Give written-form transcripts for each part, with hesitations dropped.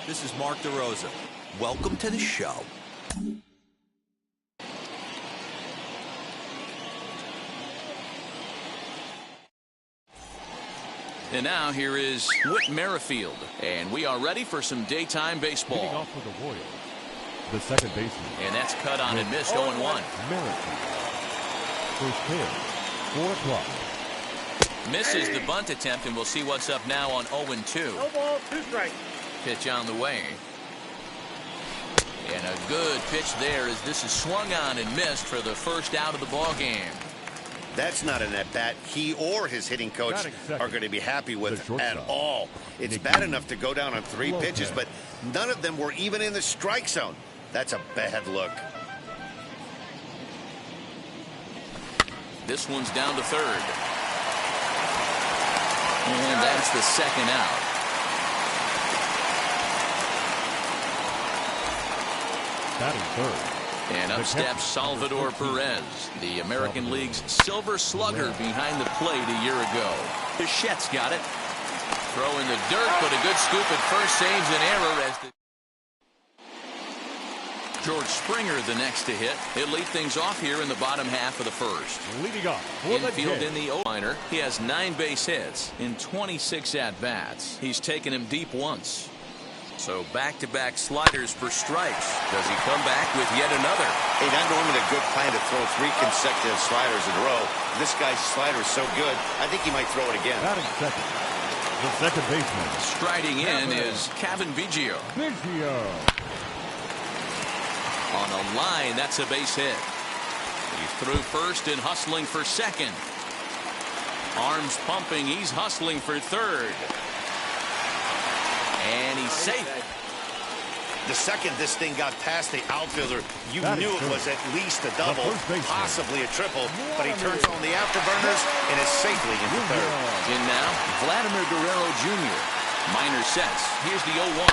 This is Mark DeRosa. Welcome to the show. And now here is Whit Merrifield, and we are ready for some daytime baseball. Leading off for the Royals, the second baseman. And that's cut on and missed 0-1. Merrifield. First pitch, 4 o'clock. Misses the bunt attempt, and we'll see what's up now on 0-2. No ball, 2 strikes. Pitch on the way. And a good pitch there as this is swung on and missed for the first out of the ball game. That's not an at-bat he or his hitting coach are going to be happy with at all. It's bad enough to go down on 3 pitches, but none of them were even in the strike zone. That's a bad look. This one's down to third. And that's the second out. Batting third. And up steps Salvador Perez, the American League's silver slugger behind the plate a year ago. Bichette's got it. Throw in the dirt, but a good scoop at first saves an error as the George Springer the next to hit. He'll lead things off here in the bottom half of the first. Leading off for infield in the O-liner. He has 9 base hits in 26 at-bats. He's taken him deep once. So back-to-back sliders for strikes. Does he come back with yet another? Hey, not normally a good plan to throw 3 consecutive sliders in a row. This guy's slider is so good, I think he might throw it again. Batting second, the second baseman. Striding in is Kevin Vigil. On a line, that's a base hit. He's through first and hustling for second. Arms pumping, he's hustling for third. And he's safe. The second this thing got past the outfielder, you knew it was at least a double, possibly a triple, but he turns on the afterburners and is safely into third. In now, Vladimir Guerrero Jr. Minor sets. Here's the 0-1.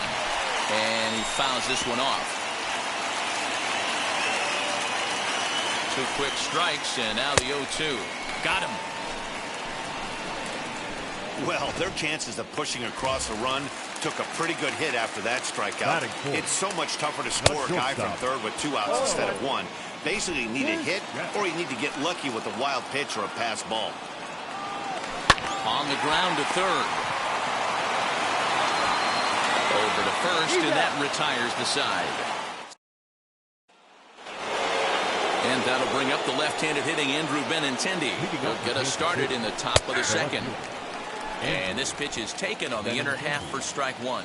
And he fouls this one off. 2 quick strikes, and now the 0-2. Got him. Well, their chances of pushing across a run took a pretty good hit after that strikeout. It's so much tougher to score a guy from third with 2 outs instead of 1. Basically, you need a hit or you need to get lucky with a wild pitch or a pass ball. On the ground to third. Over to first, and that retires the side. And that'll bring up the left-handed hitting Andrew Benintendi. He'll get us started in the top of the second. And this pitch is taken on the inner half for strike 1.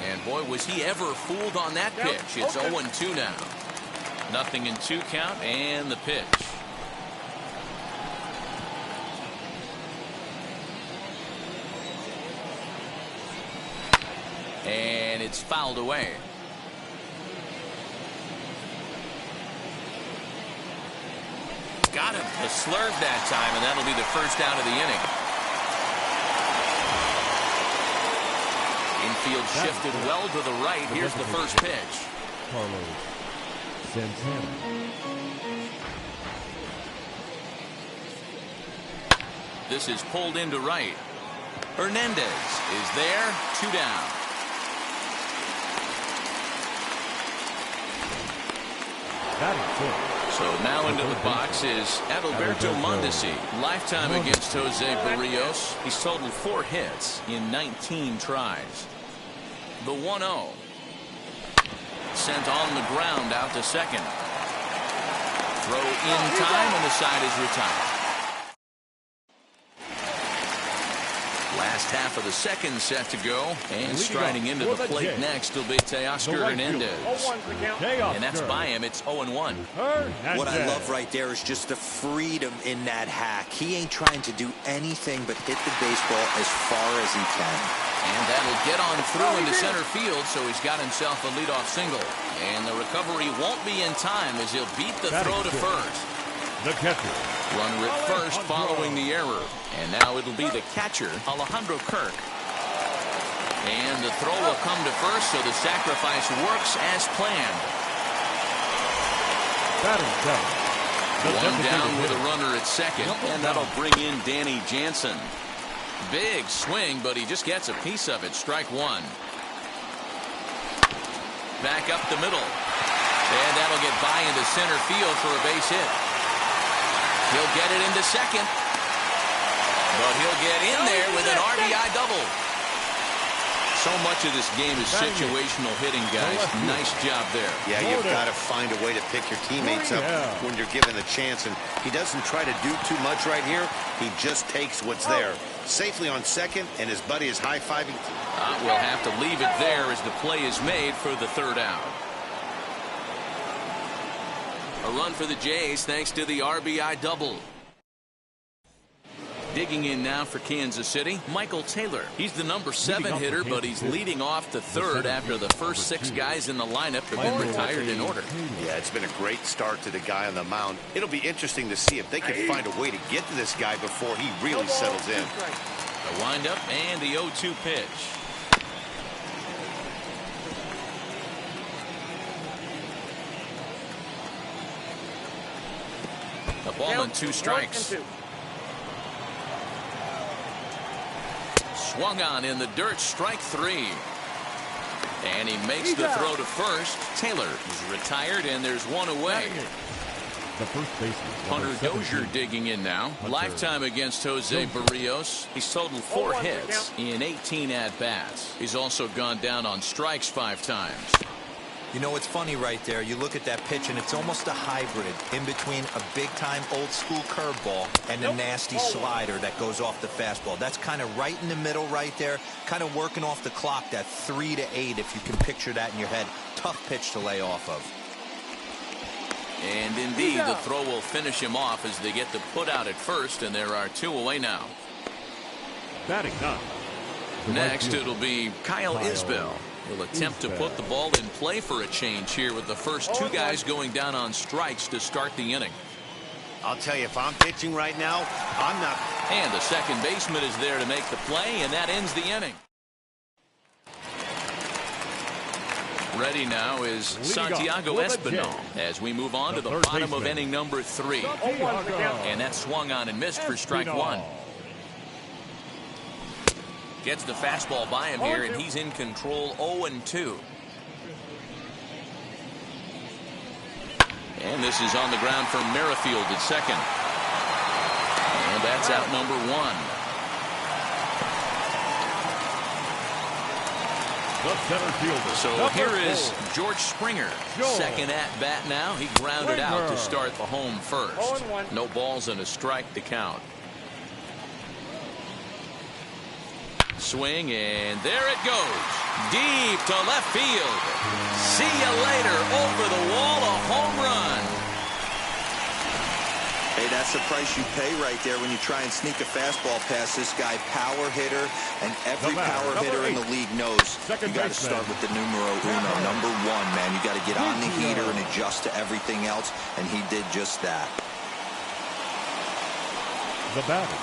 And boy, was he ever fooled on that pitch. It's 0-2 now. Nothing in 2 count, and the pitch. And it's fouled away. Got him. The slurve that time, and that'll be the first out of the inning. Infield shifted well to the right. Here's the first pitch. Carlos Santana. This is pulled into right. Hernandez is there. 2 down. Batting fourth. So now into the box is Adalberto Mondesi. Lifetime against Jose Barrios. He's totaled 4 hits in 19 tries. The 1-0. Sent on the ground out to second. Throw in time, and the side is retired. Last half of the second set to go, and striding into the plate next will be Teoscar Hernandez. And that's by him. It's 0-1. What I love right there is just the freedom in that hack. He ain't trying to do anything but hit the baseball as far as he can. And that'll get on through into center field, so he's got himself a leadoff single. And the recovery won't be in time as he'll beat the throw to first. The catcher. Runner at first following the error. And now it'll be the catcher, Alejandro Kirk. And the throw will come to first, so the sacrifice works as planned. Batting 7. One down with a runner at second, and that'll bring in Danny Jansen. Big swing, but he just gets a piece of it. Strike one. Back up the middle. And that'll get by into center field for a base hit. He'll get it into second. But he'll get in there with an RBI double. So much of this game is situational hitting, guys. Nice job there. Yeah, you've got to find a way to pick your teammates up when you're given the chance. And he doesn't try to do too much right here. He just takes what's there. Safely on second, and his buddy is high-fiving. We'll have to leave it there as the play is made for the third out. A run for the Jays thanks to the RBI double. Digging in now for Kansas City, Michael Taylor. He's the number 7 hitter, but he's leading off the third after the first 6 guys in the lineup have been retired in order. Yeah, it's been a great start to the guy on the mound. It'll be interesting to see if they can find a way to get to this guy before he really settles in. The windup and the 0-2 pitch. A ball and 2 strikes. Swung on in the dirt, strike 3. And he makes the throw to first. Taylor is retired, and there's one away. The first baseman, Hunter Dozier digging in now. Lifetime against Jose Barrios. He's totaled 4 hits in 18 at-bats. He's also gone down on strikes 5 times. You know, it's funny right there. You look at that pitch, and it's almost a hybrid in between a big-time old-school curveball and a nasty slider that goes off the fastball. That's kind of right in the middle right there, kind of working off the clock, that 3 to 8, if you can picture that in your head. Tough pitch to lay off of. And indeed, the throw will finish him off as they get the put out at first, and there are 2 away now. Batting 9. Next, it'll be Kyle Isbell. He'll attempt to put the ball in play for a change here with the first 2 guys going down on strikes to start the inning. I'll tell you, if I'm pitching right now, I'm not. And the second baseman is there to make the play, and that ends the inning. Ready now is Santiago Espinal as we move on to the bottom of inning number 3. And that swung on and missed for strike 1. Gets the fastball by him here, and he's in control 0-2. And this is on the ground for Merrifield at second. And that's out number 1. So here is George Springer. Second at bat now. He grounded out to start the home first. No balls and a strike to count. Swing, and there it goes. Deep to left field. See you later. Over the wall, a home run. Hey, that's the price you pay right there when you try and sneak a fastball past this guy. Power hitter, and every power hitter in the league knows you got to start with the numero uno, number 1, man. You got to get on the heater and adjust to everything else, and he did just that. The batter,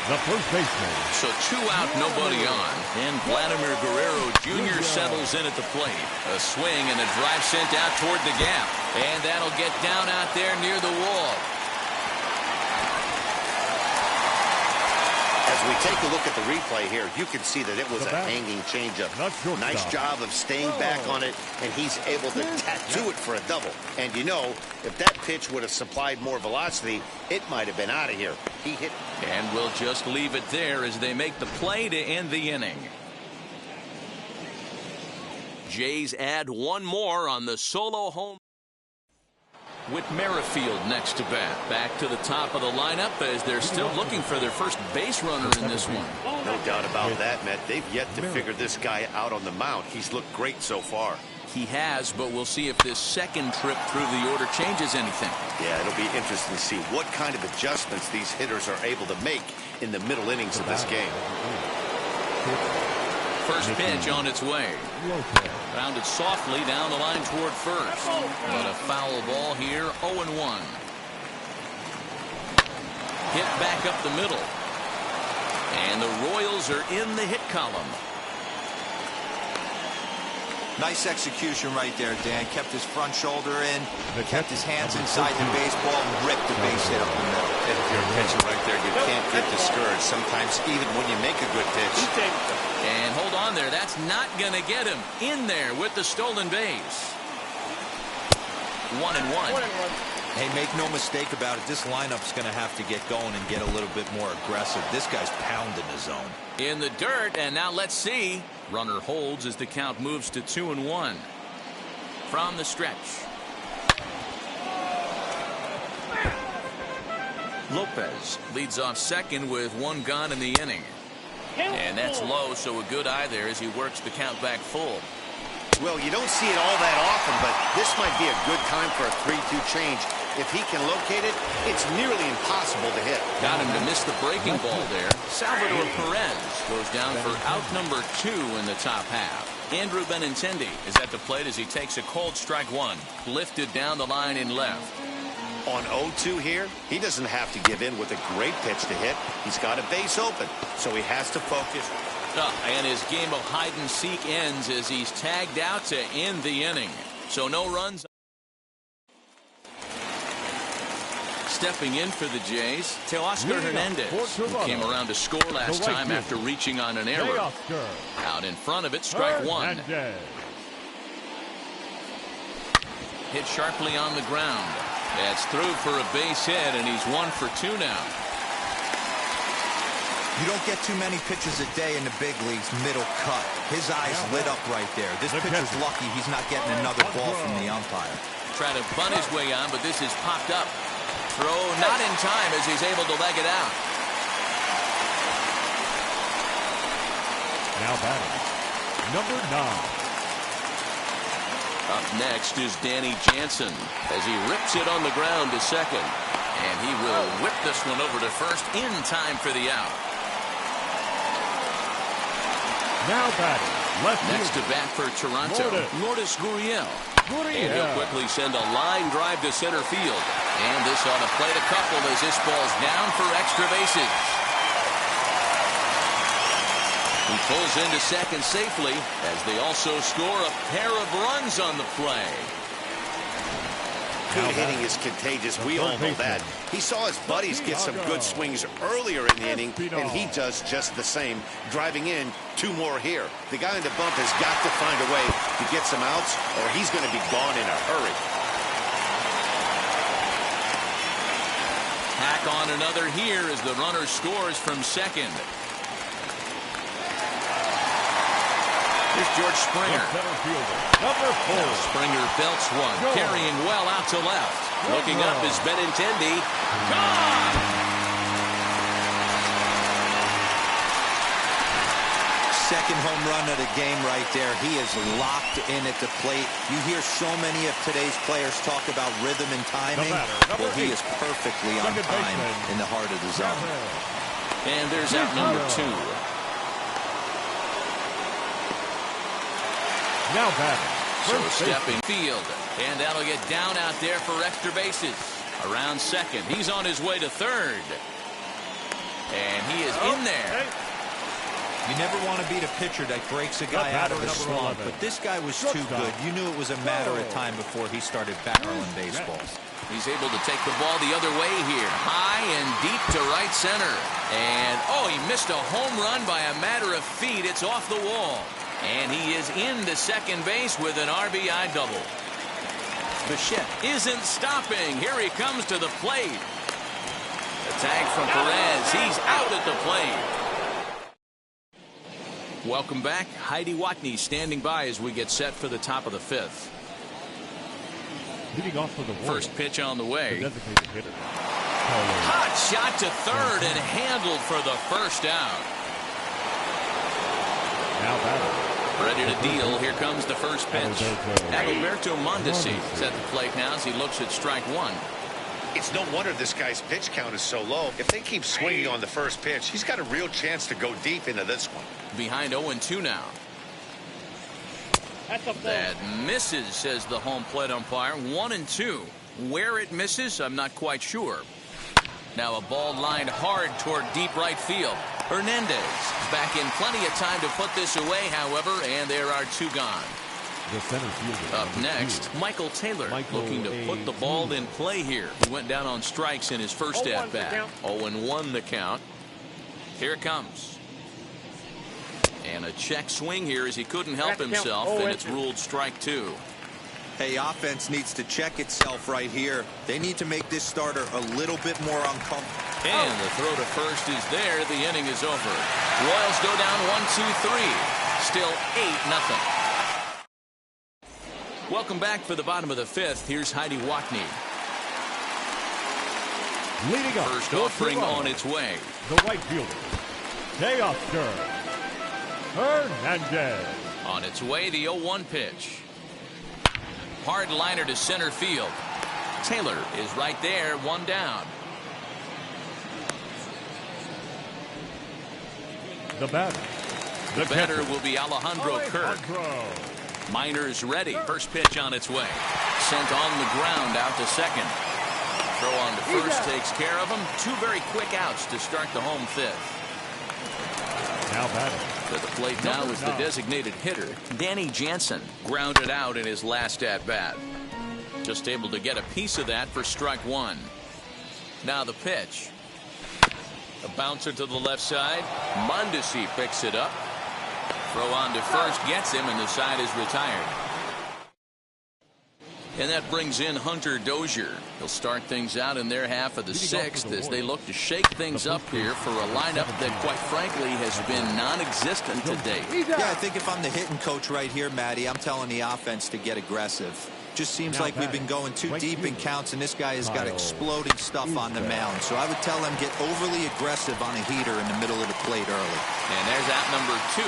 the first baseman. So 2 out, nobody on. And Vladimir Guerrero Jr. settles in at the plate. A swing and a drive sent out toward the gap. And that'll get down out there near the wall. As we take a look at the replay here, you can see that it was a hanging changeup. Nice job of staying back on it, and he's able to tattoo it for a double. And you know, if that pitch would have supplied more velocity, it might have been out of here. He hit. And we'll just leave it there as they make the play to end the inning. Jays add 1 more on the solo home. With Merrifield next to bat. Back to the top of the lineup as they're still looking for their first base runner in this one. No doubt about that, Matt. They've yet to figure this guy out on the mound. He's looked great so far. He has, but we'll see if this second trip through the order changes anything. Yeah, it'll be interesting to see what kind of adjustments these hitters are able to make in the middle innings of this game. First pitch on its way. Rounded softly down the line toward first. But a foul ball here, 0-1. Hit back up the middle. And the Royals are in the hit column. Nice execution right there, Dan. Kept his front shoulder in, kept his hands inside the baseball, and ripped the base hit up the middle. And if you're pitching right there, you can't get discouraged. Sometimes even when you make a good pitch. And hold on there. That's not going to get him in there with the stolen base. 1-1. Hey, make no mistake about it. This lineup's going to have to get going and get a little bit more aggressive. This guy's pounding the zone. In the dirt, and now let's see. Runner holds as the count moves to 2-1. From the stretch. Lopez leads off second with one gone in the inning. And that's low, so a good eye there as he works the count back full. Well, you don't see it all that often, but this might be a good time for a 3-2 change. If he can locate it, it's nearly impossible to hit. Got him to miss the breaking ball there. Salvador Perez goes down for out number 2 in the top half. Andrew Benintendi is at the plate as he takes a cold strike one. Lifted down the line in left. On 0-2 here, he doesn't have to give in with a great pitch to hit. He's got a base open, so he has to focus. And his game of hide-and-seek ends as he's tagged out to end the inning. So no runs. Stepping in for the Jays, Teoscar Hernandez, who came around to score last time after reaching on an error. Out in front of it, strike one. Hit sharply on the ground. That's through for a base hit, and he's 1 for 2 now. You don't get too many pitches a day in the big leagues middle cut. His eyes lit up right there. This pitcher's lucky he's not getting another ball from the umpire. Trying to bunt his way on, but this is popped up. Throw not in time as he's able to leg it out. Now batting, number 9. Up next is Danny Jansen as he rips it on the ground to second. And he will whip this one over to first in time for the out. Now batting, left next to bat for Toronto, Lourdes Gurriel. And he'll quickly send a line drive to center field. And this ought to plate a couple as this ball's down for extra bases. He pulls into second safely as they also score a pair of runs on the play. Good hitting is contagious. We all know that. He saw his buddies get some good swings earlier in the inning, and he does just the same, driving in 2 more here. The guy in the bump has got to find a way to get some outs, or he's going to be gone in a hurry. Hack on another here as the runner scores from second. Here's George Springer. Number 4. Now Springer belts one, carrying well out to left. Looking up is Benintendi. Gone! Second home run of the game right there. He is locked in at the plate. You hear so many of today's players talk about rhythm and timing. Well, he is perfectly on time in the heart of the zone. And there's out number 2. Now batting, so stepping field, and that'll get down out there for extra bases. Around second, he's on his way to third, and he is in there. You never want to beat a pitcher that breaks a guy out of a slump, but this guy was too good. You knew it was a matter of time before he started barreling baseballs. He's able to take the ball the other way here, high and deep to right center, and he missed a home run by a matter of feet. It's off the wall. And he is into second base with an RBI double. Bichette isn't stopping. Here he comes to the plate. The tag from Perez. He's out at the plate. Welcome back. Heidi Watney standing by as we get set for the top of the 5th. Leading off for the first pitch on the way. The designated hitter. Hot shot to third and handled for the first out. Now batting. Ready to deal. Here comes the first pitch. Alejandro Mondesi is at the plate now as he looks at strike one. It's no wonder this guy's pitch count is so low. If they keep swinging on the first pitch, he's got a real chance to go deep into this one. Behind 0-2 now. That misses, says the home plate umpire. 1-2. Where it misses, I'm not quite sure. Now a ball lined hard toward deep right field. Hernandez back in plenty of time to put this away, however, and there are 2 gone. The center fielder. Up next, Michael Taylor, looking to put the ball in play here. He went down on strikes in his first at-bat. 0-1 the count. Here it comes. And a check swing here as he couldn't help himself, and it's ruled strike 2. Hey, offense needs to check itself right here. They need to make this starter a little bit more uncomfortable. And the throw to first is there. The inning is over. Royals go down 1-2-3. Still 8-0. Welcome back for the bottom of the 5th. Here's Heidi Watney. Leading up. First offering on its way. The right fielder. Dozier. Hernandez. On its way, the 0-1 pitch. Hard liner to center field. Taylor is right there, one down. The batter. The batter will be Alejandro Kirk. Miners ready. First pitch on its way. Sent on the ground out to second. Throw on to first takes care of him. 2 very quick outs to start the home 5th. Now batting. To the plate now is the designated hitter, Danny Jansen, grounded out in his last at-bat. Just able to get a piece of that for strike 1. Now the pitch. A bouncer to the left side. Mondesi picks it up. Throw on to first, gets him, and the side is retired. And that brings in Hunter Dozier. He'll start things out in their half of the 6th as they look to shake things up here for a lineup that, quite frankly, has been non-existent to date. Yeah, I think if I'm the hitting coach right here, Matty, I'm telling the offense to get aggressive. Just seems like we've been going too deep in counts, and this guy has got exploding stuff on the mound. So I would tell him get overly aggressive on a heater in the middle of the plate early. And there's out number 2.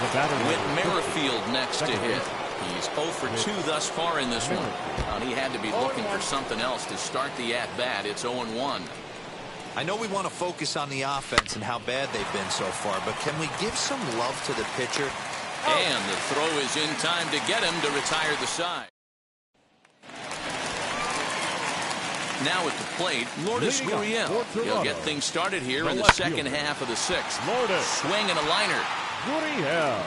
Whit Merrifield next to hit. He's 0 for 2 thus far in this one. And he had to be looking for something else to start the at-bat. It's 0-1. I know we want to focus on the offense and how bad they've been so far, but can we give some love to the pitcher? And the throw is in time to get him to retire the side. Now at the plate, Lourdes Gurriel. He'll get things started here in the second half of the 6th. Swing and a liner. Gurriel.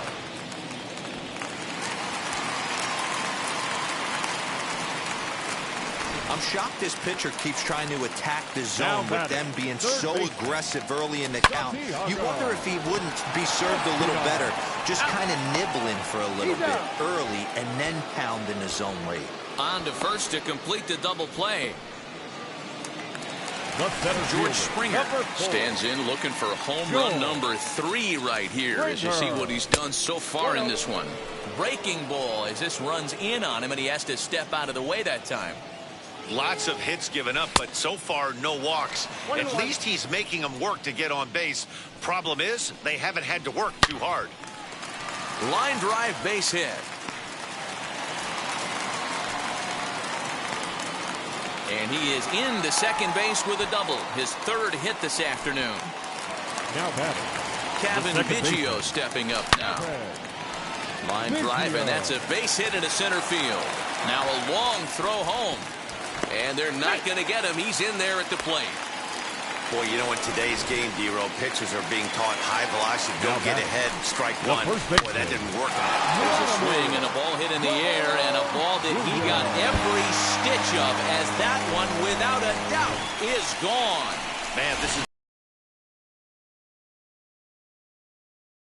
I'm shocked this pitcher keeps trying to attack the zone with them being so aggressive early in the count. You wonder if he wouldn't be served a little better, just kind of nibbling for a little bit early and then pound in the zone late. On to first to complete the double play. George Springer stands in looking for home run number 3 right here as you see what he's done so far in this one. Breaking ball as this runs in on him, and he has to step out of the way that time. Lots of hits given up, but so far no walks. At least he's making them work to get on base. Problem is, they haven't had to work too hard. Line drive base hit. And he is into second base with a double. His 3rd hit this afternoon. Now batting. Kevin Vigil stepping up now. Line drive, and that's a base hit into center field. Now a long throw home. And they're not going to get him. He's in there at the plate. Boy, you know, in today's game, D-Row, pitchers are being taught high velocity. Don't get ahead. Strike 1. Boy, that didn't work. There's a swing and a ball hit in the air, and a ball that he got every stitch of, as that one, without a doubt, is gone. Man, this is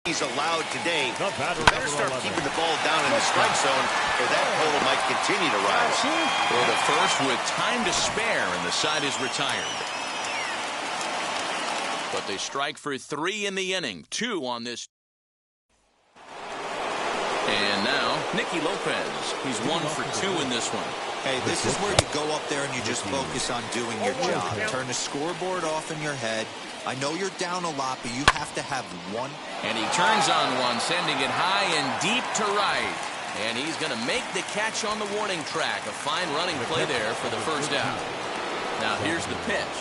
he's allowed today. You better start keeping the ball down in the strike zone, or that total might continue to rise. For the first with time to spare, and the side is retired. But they strike for 3 in the inning, 2 on this. And now, Nikki Lopez. He's 1 for 2 in this one. Hey, this is where you go up there and you just focus on doing your job. Turn the scoreboard off in your head. I know you're down a lot, but you have to have one. And he turns on one, sending it high and deep to right. And he's going to make the catch on the warning track. A fine running play there for the first out. Now here's the pitch.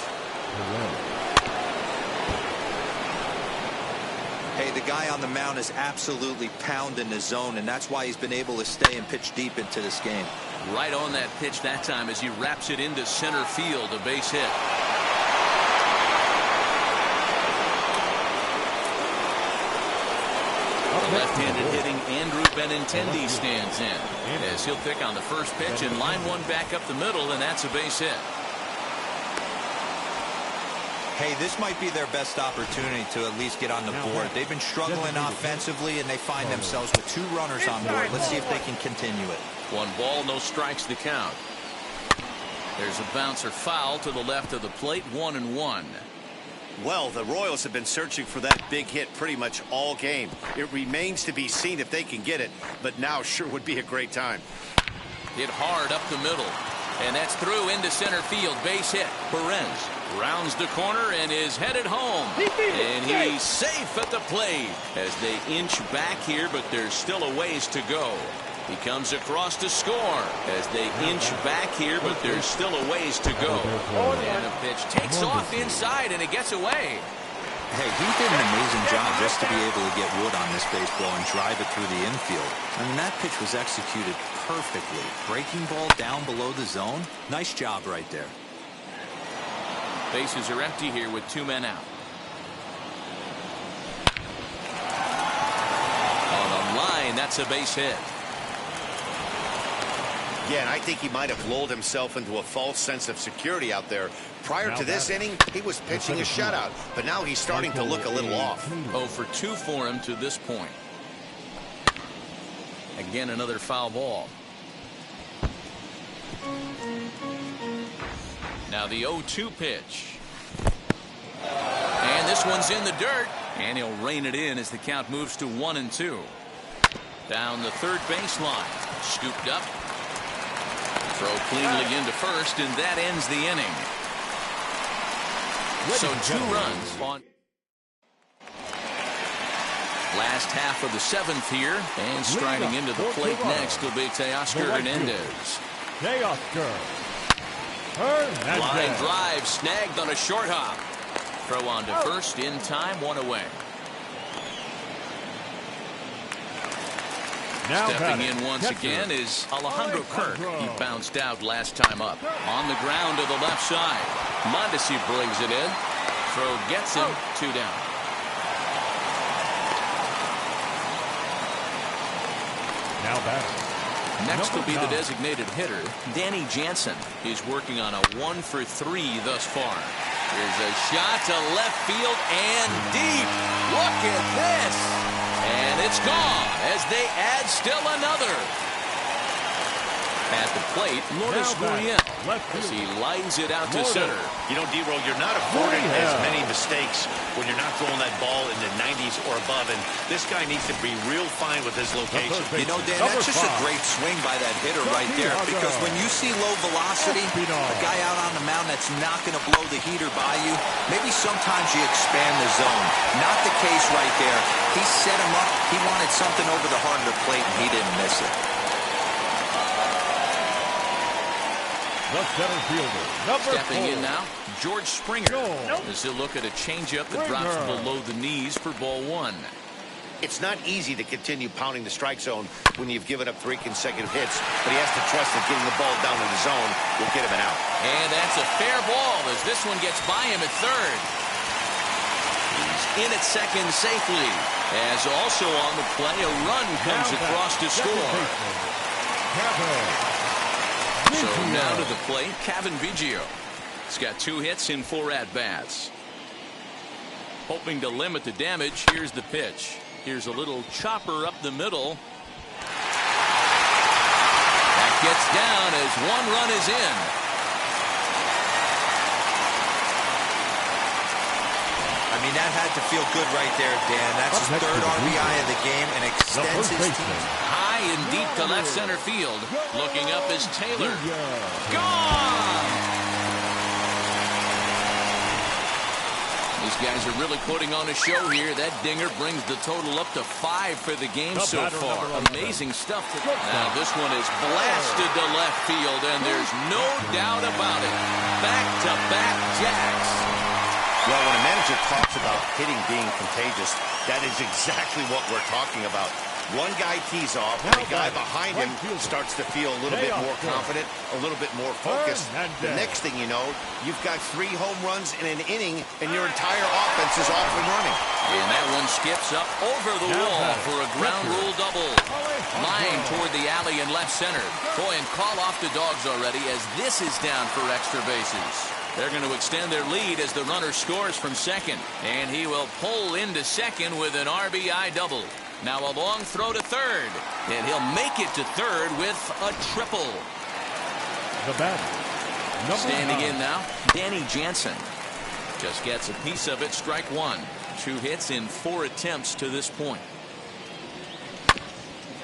Hey, the guy on the mound is absolutely pounding the zone, and that's why he's been able to stay and pitch deep into this game. Right on that pitch that time as he wraps it into center field, a base hit. left-handed hitting Andrew Benintendi stands in as he'll pick on the first pitch and line one back up the middle, and that's a base hit. Hey, this might be their best opportunity to at least get on the board. They've been struggling offensively, and they find themselves with 2 runners on board. Let's see if they can continue it. 1 ball, no strikes the count. There's a bouncer foul to the left of the plate, 1-1. Well, the Royals have been searching for that big hit pretty much all game. It remains to be seen if they can get it, but now sure would be a great time. Hit hard up the middle, and that's through into center field. Base hit. Perez rounds the corner and is headed home. And he's safe at the plate as they inch back here, but there's still a ways to go. He comes across to score as they inch back here, but there's still a ways to go. And the pitch takes off inside, and it gets away. Hey, he did an amazing job just to be able to get wood on this baseball and drive it through the infield. I mean, that pitch was executed perfectly. Breaking ball down below the zone. Nice job right there. Bases are empty here with 2 men out. On the line, that's a base hit. Yeah, and I think he might have lulled himself into a false sense of security out there. Prior to this inning, he was pitching a shutout, but now he's starting to look a little off. 0 for 2 for him to this point. Again, another foul ball. Now the 0-2 pitch. And this one's in the dirt. And he'll rein it in as the count moves to 1-2. Down the third baseline. Scooped up. Throw cleanly into first, and that ends the inning. So 2 runs on last half of the 7th here, and striding into the plate next will be Teoscar Hernandez. Line drive snagged on a short hop. Throw on to first in time, 1 away. Stepping in once again is Alejandro Kirk. He bounced out last time up. On the ground to the left side. Mondesi brings it in. Throw gets him. 2 down. Now batting. Next will be the designated hitter, Danny Jansen. He's working on a 1 for 3 thus far. Here's a shot to left field and deep. Look at this. And it's gone as they add still another. At the plate, Lourdes Gurriel as he lines it out to center. You know, D-Roll, you're not afforded as many mistakes when you're not throwing that ball in the 90s or above, and this guy needs to be real fine with his location. You know, Dan, that's just a great swing by that hitter right there, because when you see low velocity, a guy out on the mound that's not going to blow the heater by you, maybe sometimes you expand the zone. Not the case right there. He set him up. He wanted something over the heart of the plate, and he didn't miss it. The center fielder, number 4. Stepping in now, George Springer. As he'll look at a changeup that drops below the knees for ball 1. It's not easy to continue pounding the strike zone when you've given up 3 consecutive hits, but he has to trust that getting the ball down in the zone will get him an out. And that's a fair ball as this one gets by him at third. He's in at second safely. As also on the play, a run comes across to score. So now to the plate, Kevin Vigil. He's got 2 hits in 4 at-bats. Hoping to limit the damage, here's the pitch. Here's a little chopper up the middle. That gets down as 1 run is in. I mean, that had to feel good right there, Dan. That's his 3rd RBI of the game and extends his team high and deep to left center field. Looking up is Taylor. Gone! These guys are really putting on a show here. That dinger brings the total up to 5 for the game so far. Amazing stuff. Now this one is blasted to left field, and there's no doubt about it. Back-to-back jacks. Well, when a manager talks about hitting being contagious, that is exactly what we're talking about. One guy tees off, and the guy behind him starts to feel a little bit more confident, a little bit more focused. The next thing you know, you've got 3 home runs in an inning, and your entire offense is off and running. And that one skips up over the wall for a ground rule double. Line toward the alley in left center. Boy, and call off the Dogs already as this is down for extra bases. They're going to extend their lead as the runner scores from second. And he will pull into second with an RBI double. Now a long throw to third. And he'll make it to third with a triple. The batter, standing in now, Danny Jansen. Just gets a piece of it, strike 1. 2 hits in 4 attempts to this point.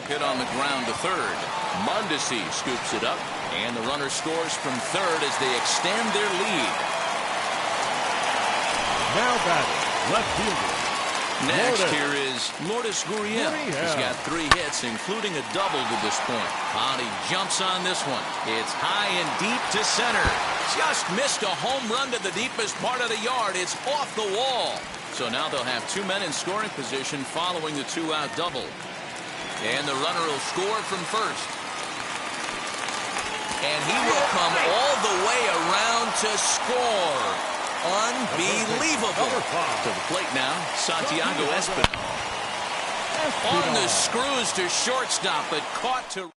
Hit on the ground to third. Mondesi scoops it up. And the runner scores from third as they extend their lead. Now batting, left fielder. Next here is Lourdes Gurriel. He's got 3 hits, including a double to this point. And he jumps on this one. It's high and deep to center. Just missed a home run to the deepest part of the yard. It's off the wall. So now they'll have 2 men in scoring position following the 2-out double. And the runner will score from first. And he will come all the way around to score. Unbelievable. To the plate now, Santiago Espinal. On the screws to shortstop, but caught to...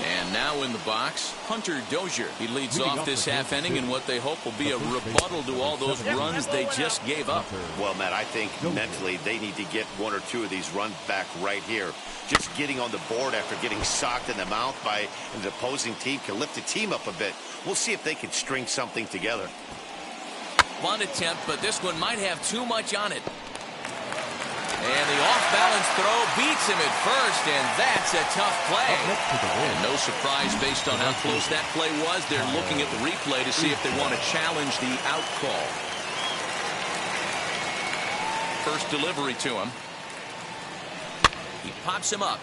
And now in the box, Hunter Dozier. He leads off this half inning in what they hope will be a rebuttal to all those runs they just gave up. Well, Matt, I think mentally they need to get 1 or 2 of these runs back right here. Just getting on the board after getting socked in the mouth by an opposing team can lift the team up a bit. We'll see if they can string something together. One attempt, but this one might have too much on it. And the off-balance throw beats him at first, and that's a tough play. And no surprise based on how close that play was. They're looking at the replay to see if they want to challenge the out call. First delivery to him. He pops him up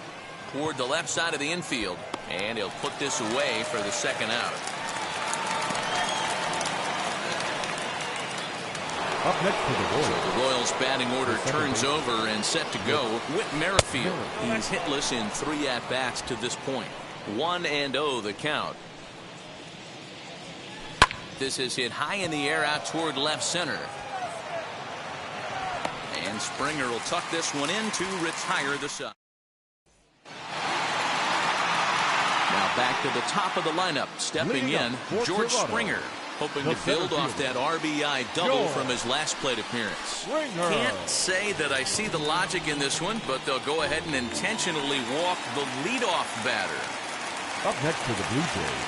toward the left side of the infield, and he'll put this away for the second out. Up next to the Royals. So the Royals batting order turns over and set to go. Whit Merrifield. He's hitless in 3 at-bats to this point. 1-0 the count. This is hit high in the air out toward left center. And Springer will tuck this one in to retire the side. Now back to the top of the lineup. Stepping in, George Springer. Hoping to build off that RBI double from his last plate appearance. Can't say that I see the logic in this one, but they'll go ahead and intentionally walk the leadoff batter. Up next to the Blue Jays,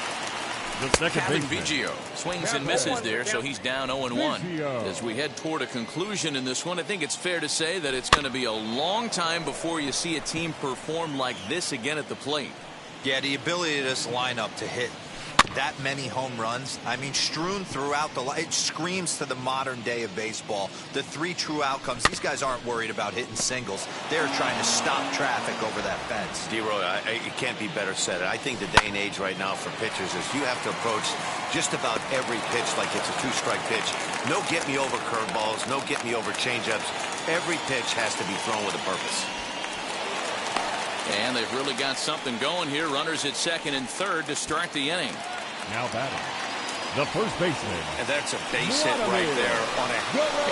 the second baseman. Vigil swings and misses there, so he's down 0-1. As we head toward a conclusion in this one, I think it's fair to say that it's going to be a long time before you see a team perform like this again at the plate. Yeah, the ability of this lineup to hit that many home runs, I mean, strewn throughout the line. It screams to the modern day of baseball. The 3 true outcomes. These guys aren't worried about hitting singles. They're trying to stop traffic over that fence. D-Roy, it can't be better said. I think the day and age right now for pitchers is you have to approach just about every pitch like it's a 2-strike pitch. No get me over curveballs, no get me over changeups. Every pitch has to be thrown with a purpose. And they've really got something going here. Runners at second and third to start the inning. Now batting, the first baseman. And that's a base hit right there on a...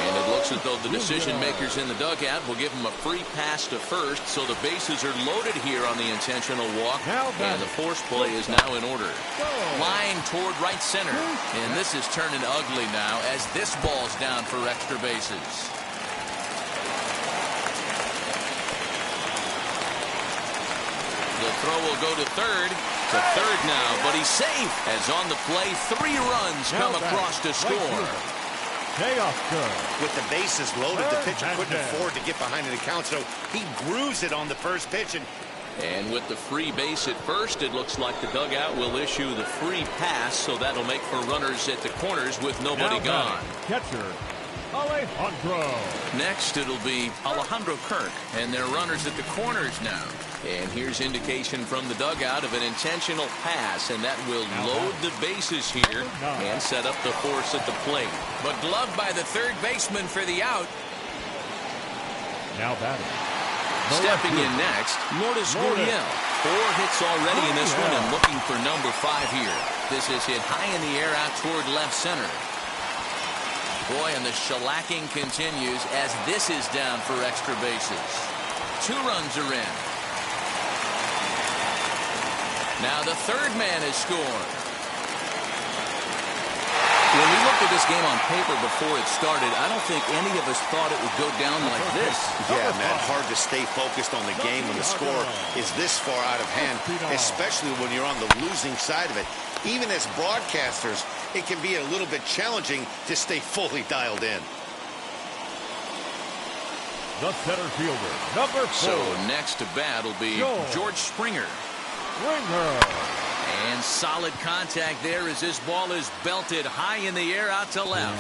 And it looks as though the decision makers in the dugout will give him a free pass to first. So the bases are loaded here on the intentional walk. And the force play is now in order. Line toward right center. And this is turning ugly now as this ball's down for extra bases. The throw will go to third. To third now, but he's safe. As on the play, 3 runs come across to score. Payoff good. With the bases loaded, the pitcher couldn't afford to get behind in the count, so he grooves it on the first pitch. And with the free base at first, it looks like the dugout will issue the free pass, so that'll make for runners at the corners with nobody gone. Catcher, Alejandro. Next, it'll be Alejandro Kirk, and they're runners at the corners now. And here's indication from the dugout of an intentional pass, and that will load the bases here and set up the force at the plate. But gloved by the third baseman for the out. Now batting, Stepping in next, Lourdes Gurriel. 4 hits already in this one and looking for number 5 here. This is hit high in the air out toward left center. Boy, and the shellacking continues as this is down for extra bases. 2 runs are in. Now the third man has scored. When we looked at this game on paper before it started, I don't think any of us thought it would go down like this. Yeah, Matt, hard to stay focused on the game when the score is this far out of hand, especially when you're on the losing side of it. Even as broadcasters, it can be a little bit challenging to stay fully dialed in. The center fielder, number 4. So next to bat will be George Springer. And solid contact there as this ball is belted high in the air out to left.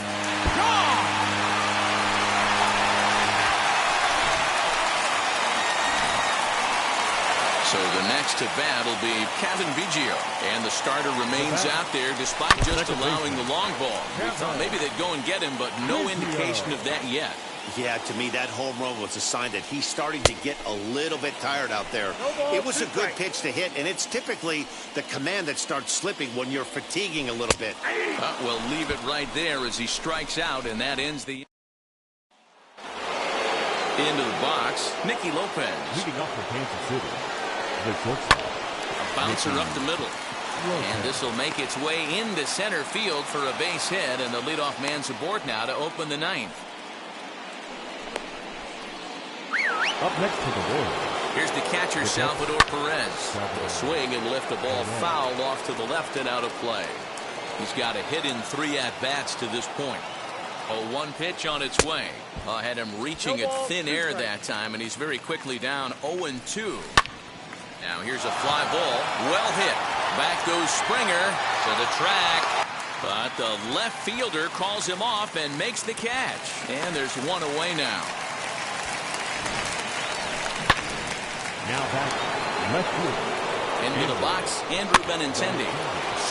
So the next to bat will be Kevin Vigil. And the starter remains out there despite just allowing the long ball. We thought maybe they'd go and get him, but no indication of that yet. Yeah, to me, that home run was a sign that he's starting to get a little bit tired out there. It was a good pitch to hit, and it's typically the command that starts slipping when you're fatiguing a little bit. Well, leave it right there as he strikes out, and that ends the... Into the box, Nikki Lopez. Leading up for Kansas City, the shortstop. A bouncer up the middle. And this will make its way into center field for a base hit, and the leadoff man's aboard now to open the 9th. Up next to the Royals. Here's the catcher, Salvador Perez. Will swing and lift a ball foul off to the left and out of play. He's got a hit in 3 at-bats to this point. A 1 pitch on its way. Had him reaching at thin air that time, and he's very quickly down 0-2. Now here's a fly ball. Well hit. Back goes Springer to the track. But the left fielder calls him off and makes the catch. And there's 1 away now. Now back left field. Into the box, Andrew Benintendi.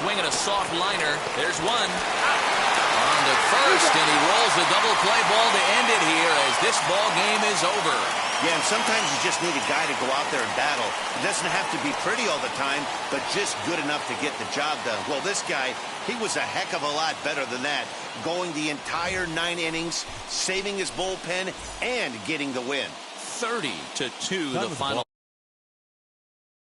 Swinging a soft liner. There's 1. On to first, and he rolls the double play ball to end it here as this ball game is over. Yeah, and sometimes you just need a guy to go out there and battle. It doesn't have to be pretty all the time, but just good enough to get the job done. Well, this guy, he was a heck of a lot better than that, going the entire 9 innings, saving his bullpen, and getting the win. 30-2 the final.